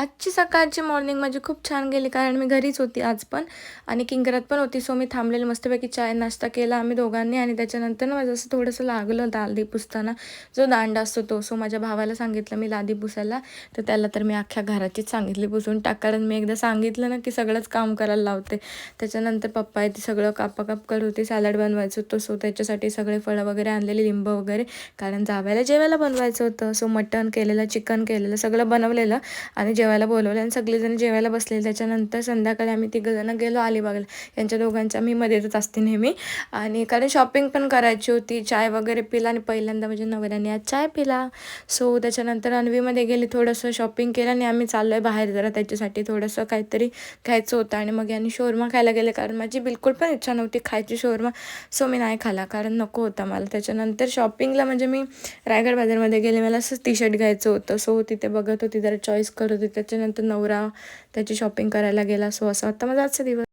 आजची सकाळची मॉर्निंग माझी खूप छान गेली कारण मी घरीच होती आज पण आणि किंक्रात पण होती. सो मी थांबलेली मस्तपैकी चाय नाश्ता केला आम्ही दोघांनी आणि त्याच्यानंतर ना माझं असं थोडंसं लागलं लादी पुसताना जो दांडा असतो तो. सो माझ्या भावाला सांगितलं मी लादी पुसायला, तर त्याला तर मी अख्ख्या घराचीच सांगितली पुसून टाक, कारण मी एकदा सांगितलं ना की सगळंच काम करायला लावते. त्याच्यानंतर पप्पा आहे ते सगळं कापाकाप करत होते, सॅलड बनवायचं होतं. सो त्याच्यासाठी सगळे फळं वगैरे आणलेली, लिंब वगैरे, कारण जावयाला जेवायला बनवायचं होतं. सो मटण केलेलं, चिकन केलेलं, सगळं बनवलेलं आणि जेवायला बोलवलं आणि सगळेजण जेवायला बसले. त्याच्यानंतर संध्याकाळी आम्ही तिघंजणं गेलो अलिबागला. यांच्या दोघांच्या मी मध्ये येतच असते नेहमी, आणि कारण शॉपिंग पण करायची होती. चाय वगैरे पिला आणि पहिल्यांदा माझ्या नवऱ्याने आज चाय पिला. सो त्याच्यानंतर अन्वीमध्ये गेली, थोडंसं शॉपिंग केलं आणि आम्ही चाललो आहे बाहेर जरा त्याच्यासाठी थोडंसं काहीतरी खायचं होतं. आणि मग यांनी शोरमा खायला गेले कारण माझी बिलकुल पण इच्छा नव्हती खायची शोरमा. सो मी नाही खाला कारण नको होता मला. त्याच्यानंतर शॉपिंगला म्हणजे मी रायगड बाजारमध्ये गेले, मला असंच टी शर्ट घ्यायचं होतं. सो तिथे बघत होती, जरा चॉईस करत होती. त्याच्यानंतर नवरा त्याची शॉपिंग करायला गेला. सो असं वाटतं माझा आजचा दिवस.